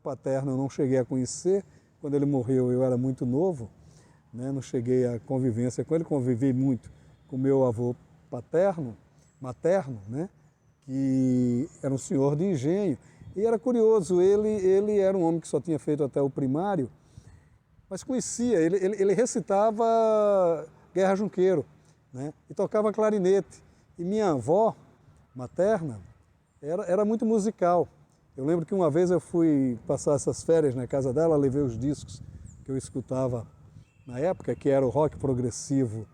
paterno eu não cheguei a conhecer. Quando ele morreu eu era muito novo, né? Não cheguei a convivência com ele, convivi muito com meu avô materno, né? Que era um senhor de engenho. E era curioso, ele era um homem que só tinha feito até o primário, mas conhecia, ele recitava Guerra Junqueiro, né? E tocava clarinete. E minha avó materna era muito musical. Eu lembro que uma vez eu fui passar essas férias na casa dela, levei os discos que eu escutava na época, que era o rock progressivo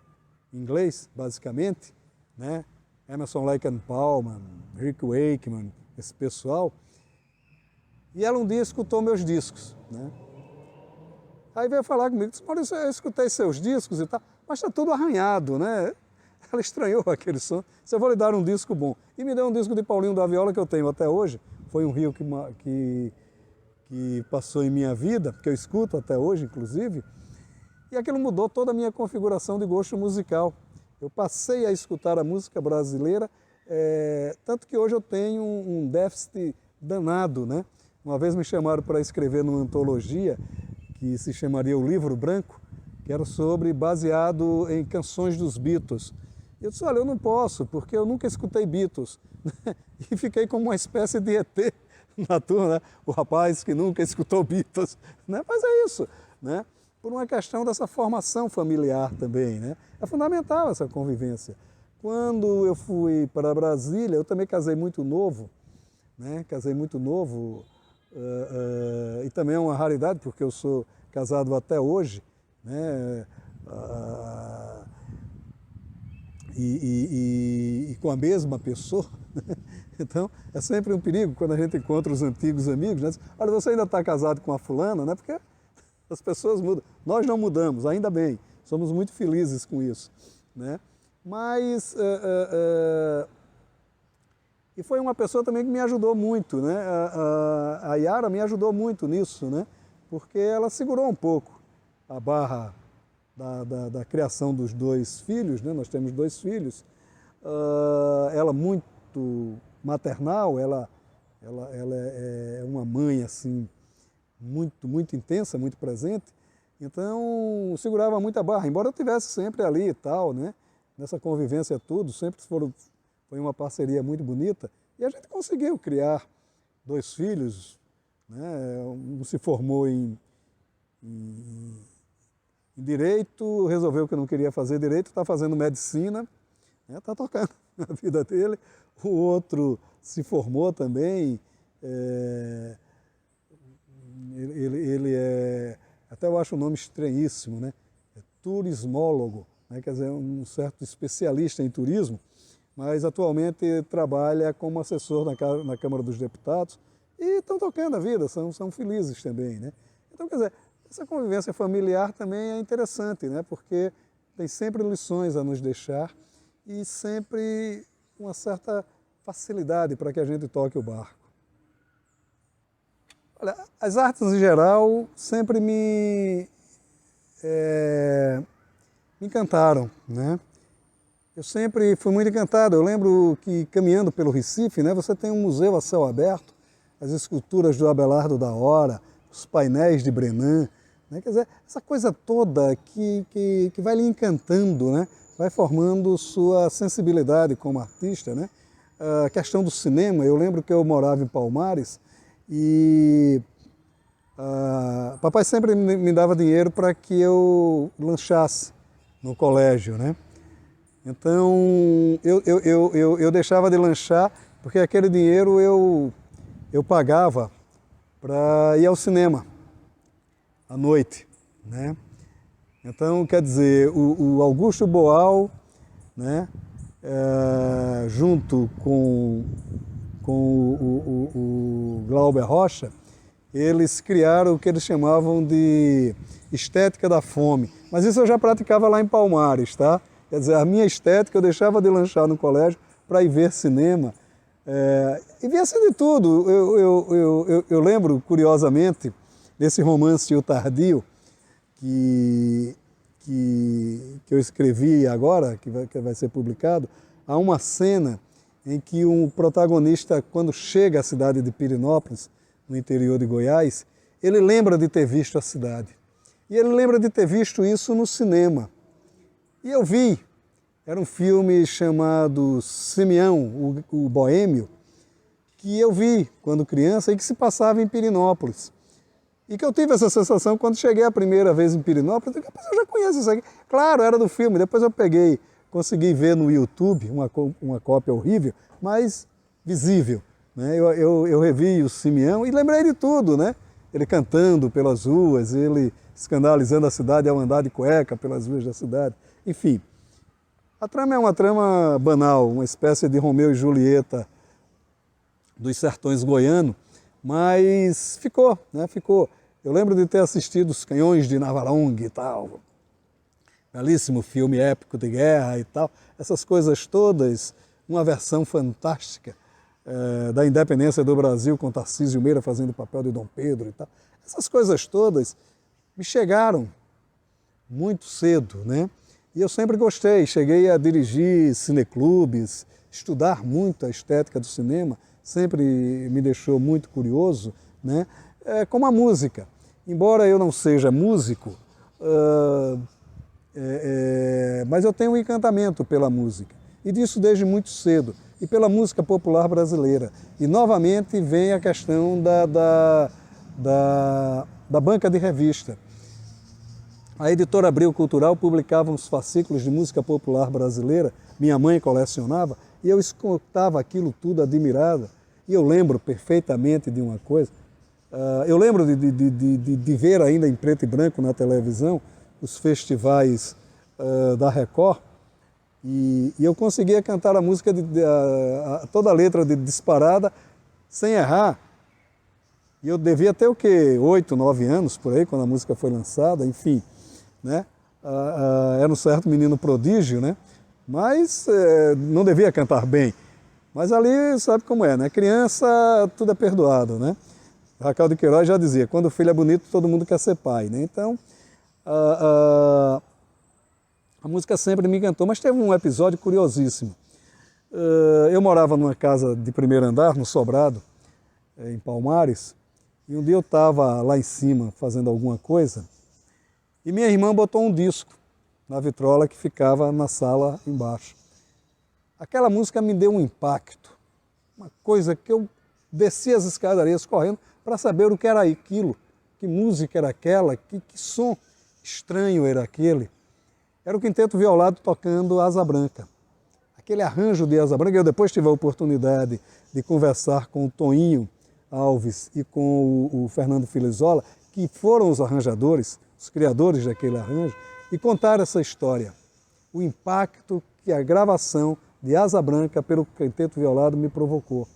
inglês, basicamente, né? Emerson, Lake and Palmer, Rick Wakeman, esse pessoal. E ela um dia escutou meus discos, né? Aí veio falar comigo, disse, Maurício, eu escutei seus discos e tal, mas está tudo arranhado, né? Ela estranhou aquele som, disse, eu vou lhe dar um disco bom. E me deu um disco de Paulinho da Viola que eu tenho até hoje, foi um rio que passou em minha vida, que eu escuto até hoje, inclusive, e aquilo mudou toda a minha configuração de gosto musical. Eu passei a escutar a música brasileira, tanto que hoje eu tenho um déficit danado, né? Uma vez me chamaram para escrever numa antologia, que se chamaria O Livro Branco, que era baseado em canções dos Beatles. Eu disse, olha, eu não posso, porque eu nunca escutei Beatles. E fiquei como uma espécie de ET na turma, né? O rapaz que nunca escutou Beatles, né? Mas é isso, né? Por uma questão dessa formação familiar também, né? É fundamental essa convivência. Quando eu fui para Brasília, eu também casei muito novo, né? Casei muito novo, e também é uma raridade, porque eu sou casado até hoje, né? E com a mesma pessoa. Então, é sempre um perigo quando a gente encontra os antigos amigos, né? Olha, você ainda está casado com a fulana, né? Porque as pessoas mudam. Nós não mudamos, ainda bem. Somos muito felizes com isso, né? Mas... E foi uma pessoa também que me ajudou muito, né? A Yara me ajudou muito nisso, né? Porque ela segurou um pouco a barra da criação dos dois filhos, né? Nós temos dois filhos. Ela muito maternal, ela é uma mãe assim muito intensa, muito presente. Então segurava muito a barra, embora eu tivesse sempre ali e tal, né? Nessa convivência tudo, sempre foi uma parceria muito bonita e a gente conseguiu criar dois filhos, né? Um se formou em direito, resolveu que não queria fazer direito, está fazendo medicina, está tocando a vida dele. O outro se formou também, ele é, até eu acho o nome estranhíssimo, né? É turismólogo, né? Quer dizer, um certo especialista em turismo, mas atualmente trabalha como assessor na Câmara dos Deputados e estão tocando a vida, são felizes também, né? Então, quer dizer, essa convivência familiar também é interessante, né? Porque tem sempre lições a nos deixar e sempre uma certa facilidade para que a gente toque o barco. Olha, as artes em geral sempre me encantaram, né? Eu sempre fui muito encantado. Eu lembro que caminhando pelo Recife, né, você tem um museu a céu aberto, as esculturas do Abelardo da Hora, os painéis de Brenan, né? Quer dizer, essa coisa toda que vai lhe encantando, né? Vai formando sua sensibilidade como artista, né? A questão do cinema, eu lembro que eu morava em Palmares e papai sempre me dava dinheiro para que eu lanchasse no colégio, né? Então eu deixava de lanchar porque aquele dinheiro eu pagava para ir ao cinema à noite, né? Então, quer dizer, o Augusto Boal, né, junto com o Glauber Rocha, eles criaram o que eles chamavam de estética da fome. Mas isso eu já praticava lá em Palmares, tá? Quer dizer, a minha estética eu deixava de lanchar no colégio para ir ver cinema. E via-se de tudo. Eu lembro, curiosamente, desse romance O Tardio, que eu escrevi agora, que vai ser publicado. Há uma cena em que um protagonista, quando chega à cidade de Pirenópolis, no interior de Goiás, ele lembra de ter visto a cidade. E ele lembra de ter visto isso no cinema. E eu vi, era um filme chamado Simeão, o Boêmio, que eu vi quando criança e que se passava em Pirenópolis. E que eu tive essa sensação quando cheguei a primeira vez em Pirenópolis, eu já conheço isso aqui. Claro, era do filme, depois eu peguei, consegui ver no YouTube, uma cópia horrível, mas visível. Né? Eu revi o Simeão e lembrei de tudo, né? Ele cantando pelas ruas, ele escandalizando a cidade ao andar de cueca pelas ruas da cidade. Enfim, a trama é uma trama banal, uma espécie de Romeu e Julieta dos sertões goianos, mas ficou, né? Ficou. Eu lembro de ter assistido Os Canhões de Navarong e tal, belíssimo filme épico de guerra e tal, essas coisas todas, uma versão fantástica da independência do Brasil, com Tarcísio Meira fazendo o papel de Dom Pedro e tal. Essas coisas todas me chegaram muito cedo, né? E eu sempre gostei, cheguei a dirigir cineclubes, estudar muito a estética do cinema, sempre me deixou muito curioso, né? Como a música. Embora eu não seja músico, mas eu tenho um encantamento pela música, e disso desde muito cedo, e pela música popular brasileira. E novamente vem a questão da banca de revista. A editora Abril Cultural publicava uns fascículos de música popular brasileira, minha mãe colecionava, e eu escutava aquilo tudo admirada. E eu lembro perfeitamente de uma coisa, eu lembro de ver ainda em preto e branco na televisão os festivais da Record, e eu conseguia cantar a música, toda a letra de disparada, sem errar. E eu devia ter o quê? 8, 9 anos, por aí, quando a música foi lançada, enfim. Né? Era um certo menino prodígio, né? Mas não devia cantar bem. Mas ali sabe como é, né? Criança, tudo é perdoado, né? Raquel de Queiroz já dizia, quando o filho é bonito, todo mundo quer ser pai, né? Então, a música sempre me encantou, mas teve um episódio curiosíssimo. Eu morava numa casa de primeiro andar, no Sobrado, em Palmares, e um dia eu estava lá em cima fazendo alguma coisa, e minha irmã botou um disco na vitrola que ficava na sala embaixo. Aquela música me deu um impacto, uma coisa que eu desci as escadarias correndo para saber o que era aquilo, que música era aquela, que som estranho era aquele. Era o Quinteto Violado tocando Asa Branca. Aquele arranjo de Asa Branca, eu depois tive a oportunidade de conversar com o Toinho Alves e com o Fernando Filizola, que foram os arranjadores, os criadores daquele arranjo, e contar essa história. O impacto que a gravação de Asa Branca pelo Quinteto Violado me provocou.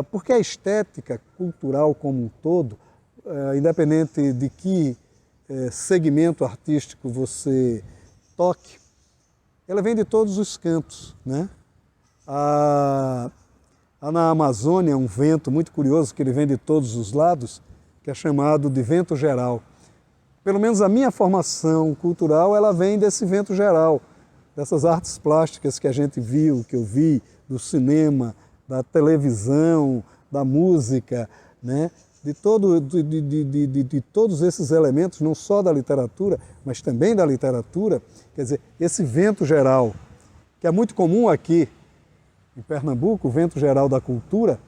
Porque a estética cultural como um todo, independente de que segmento artístico você toque, ela vem de todos os cantos, né? Há na Amazônia um vento muito curioso que ele vem de todos os lados, que é chamado de vento geral. Pelo menos a minha formação cultural, ela vem desse vento geral, dessas artes plásticas que a gente viu, que eu vi, do cinema, da televisão, da música, né? de todos esses elementos, não só da literatura, mas também da literatura. Quer dizer, esse vento geral, que é muito comum aqui em Pernambuco, o vento geral da cultura,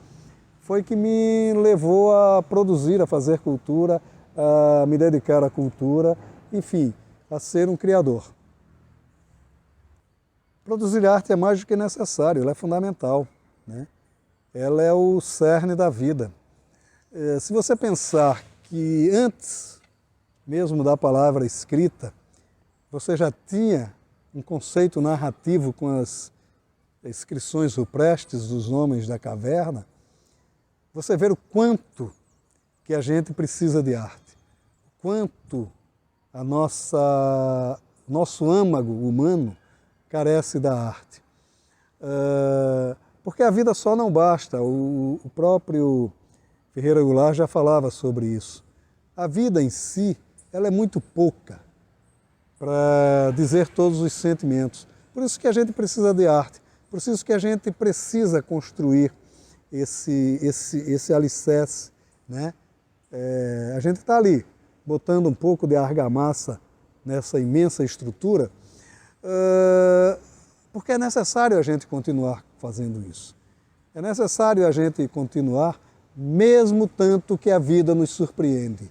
foi que me levou a produzir, a fazer cultura, a me dedicar à cultura, enfim, a ser um criador. Produzir arte é mais do que necessário, ela é fundamental, né? Ela é o cerne da vida. Se você pensar que antes mesmo da palavra escrita, você já tinha um conceito narrativo com as inscrições rupestres dos homens da caverna, você vê o quanto que a gente precisa de arte, quanto nosso âmago humano carece da arte. Porque a vida só não basta, o próprio Ferreira Goulart já falava sobre isso. A vida em si, ela é muito pouca para dizer todos os sentimentos. Por isso que a gente precisa de arte, por isso que a gente precisa construir esse alicerce né? A gente está ali, botando um pouco de argamassa nessa imensa estrutura, porque é necessário a gente continuar fazendo isso. É necessário a gente continuar, mesmo tanto que a vida nos surpreende,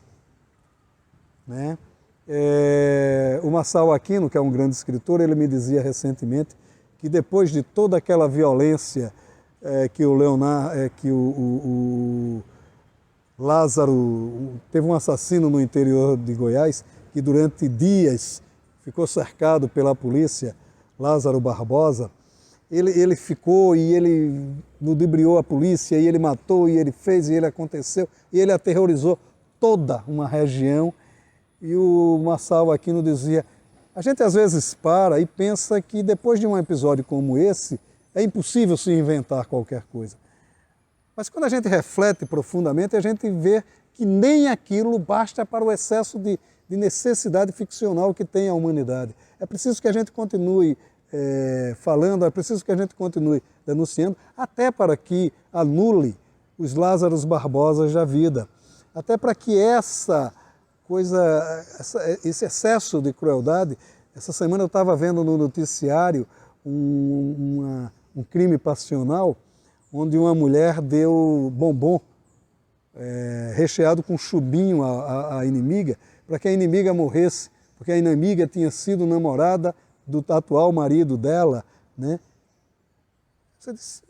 né? O Masao Aquino, que é um grande escritor, ele me dizia recentemente que depois de toda aquela violência que o Lázaro, teve um assassino no interior de Goiás que durante dias ficou cercado pela polícia, Lázaro Barbosa. Ele ficou e ele ludibriou a polícia, e ele matou, e ele fez, e ele aconteceu, e ele aterrorizou toda uma região. E o Masao Aquino dizia, a gente às vezes para e pensa que depois de um episódio como esse, é impossível se inventar qualquer coisa. Mas quando a gente reflete profundamente, a gente vê que nem aquilo basta para o excesso de necessidade ficcional que tem a humanidade. É preciso que a gente continue falando, é preciso que a gente continue denunciando, até para que anule os Lázaros Barbosas da vida, até para que esse excesso de crueldade. Essa semana eu estava vendo no noticiário um crime passional, onde uma mulher deu bombom recheado com chubinho à inimiga, para que a inimiga morresse, porque a inimiga tinha sido namorada do atual marido dela, né? Você disse, o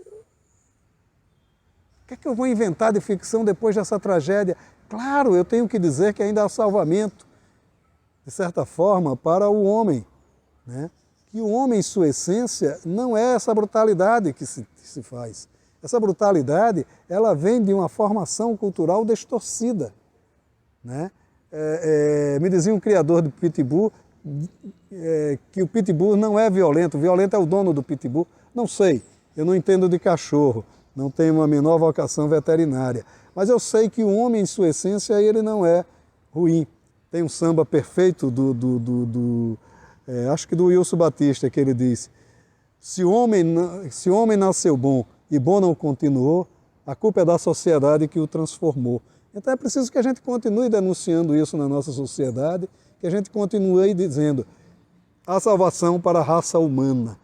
que é que eu vou inventar de ficção depois dessa tragédia? Claro, eu tenho que dizer que ainda há salvamento, de certa forma, para o homem, né? Que o homem, em sua essência, não é essa brutalidade que se faz. Essa brutalidade, ela vem de uma formação cultural distorcida, né? Me dizia um criador de pitbull que o pitbull não é violento, o violento é o dono do pitbull. Não sei, eu não entendo de cachorro, não tenho uma menor vocação veterinária, mas eu sei que o homem, em sua essência, ele não é ruim. Tem um samba perfeito acho que do Wilson Batista, que ele diz, se o homem nasceu bom e bom não continuou, a culpa é da sociedade que o transformou. Então é preciso que a gente continue denunciando isso na nossa sociedade, que a gente continue dizendo, há salvação para a raça humana,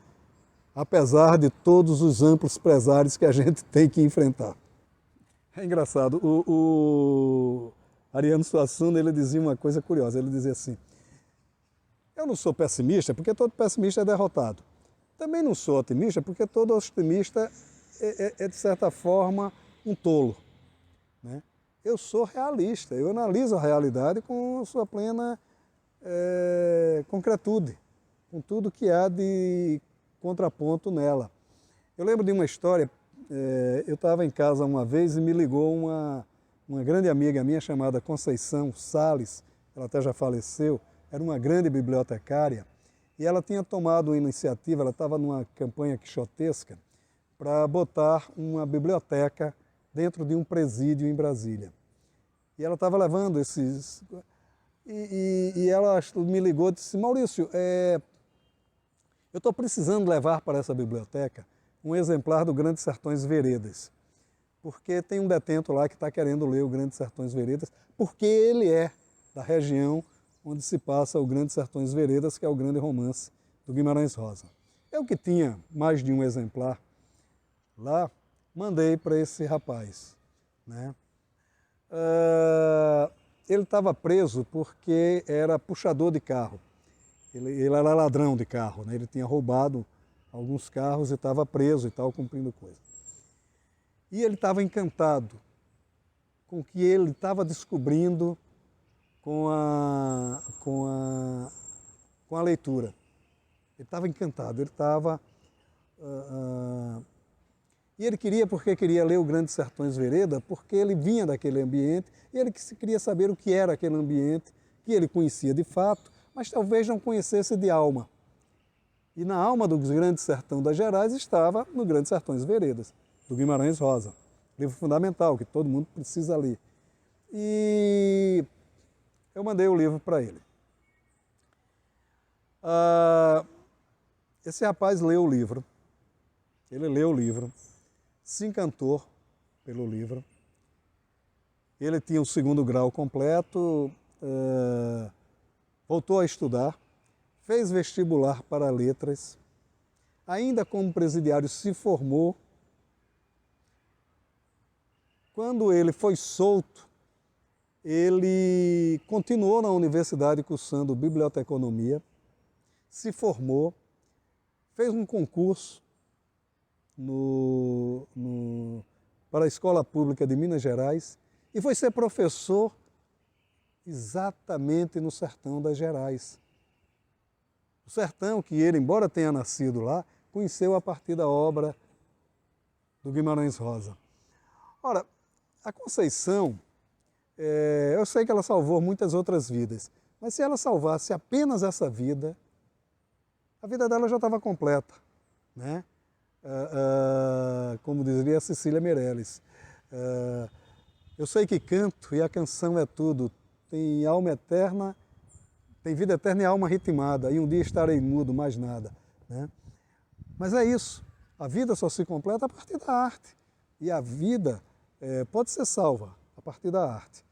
apesar de todos os amplos pesares que a gente tem que enfrentar. É engraçado, o Ariano Suassuna, ele dizia uma coisa curiosa, ele dizia assim, eu não sou pessimista porque todo pessimista é derrotado. Também não sou otimista porque todo otimista é de certa forma, um tolo, né? Eu sou realista, eu analiso a realidade com sua plena concretude, com tudo que há de contraponto nela. Eu lembro de uma história, eu estava em casa uma vez e me ligou uma grande amiga minha chamada Conceição Salles, ela até já faleceu, era uma grande bibliotecária, e ela tinha tomado uma iniciativa, ela estava numa campanha quixotesca, para botar uma biblioteca dentro de um presídio em Brasília. E ela estava levando esses... E ela me ligou e disse, Maurício, eu estou precisando levar para essa biblioteca um exemplar do Grandes Sertões Veredas, porque tem um detento lá que está querendo ler o Grandes Sertões Veredas, porque ele é da região onde se passa o Grandes Sertões Veredas, que é o grande romance do Guimarães Rosa. Eu que tinha mais de um exemplar lá, mandei para esse rapaz, né? Ele estava preso porque era puxador de carro. Ele era ladrão de carro, né? Ele tinha roubado alguns carros e estava preso e tal, cumprindo coisa. E ele estava encantado com o que ele estava descobrindo com a leitura. Ele estava encantado, ele estava... E ele queria ler o Grandes Sertões Vereda, porque ele vinha daquele ambiente e ele queria saber o que era aquele ambiente, que ele conhecia de fato, mas talvez não conhecesse de alma. E na alma do Grande Sertão das Gerais estava no Grandes Sertões Veredas, do Guimarães Rosa. Livro fundamental, que todo mundo precisa ler. E eu mandei o livro para ele. Esse rapaz leu o livro, ele leu o livro, se encantou pelo livro, Ele tinha o segundo grau completo, voltou a estudar, fez vestibular para letras, ainda como presidiário se formou. Quando ele foi solto, ele continuou na universidade cursando biblioteconomia, se formou, fez um concurso para a Escola Pública de Minas Gerais e foi ser professor exatamente no sertão das Gerais. O sertão que ele, embora tenha nascido lá, conheceu a partir da obra do Guimarães Rosa. Ora, a Conceição, eu sei que ela salvou muitas outras vidas, mas se ela salvasse apenas essa vida, a vida dela já estava completa, né? Como diria a Cecília Meirelles. Eu sei que canto e a canção é tudo, tem alma eterna, tem vida eterna e alma ritmada, e um dia estarei mudo, mais nada, né? Mas é isso, a vida só se completa a partir da arte, e a vida pode ser salva a partir da arte.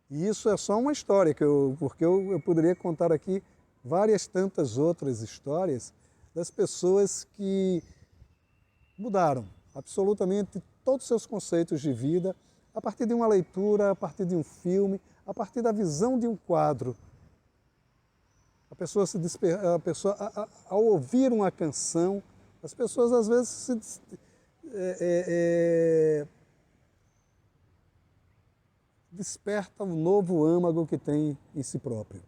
E isso é só uma história, porque eu poderia contar aqui várias tantas outras histórias das pessoas que mudaram absolutamente todos os seus conceitos de vida a partir de uma leitura, a partir de um filme, a partir da visão de um quadro. A pessoa ao ouvir uma canção, as pessoas às vezes despertam um novo âmago que tem em si próprio.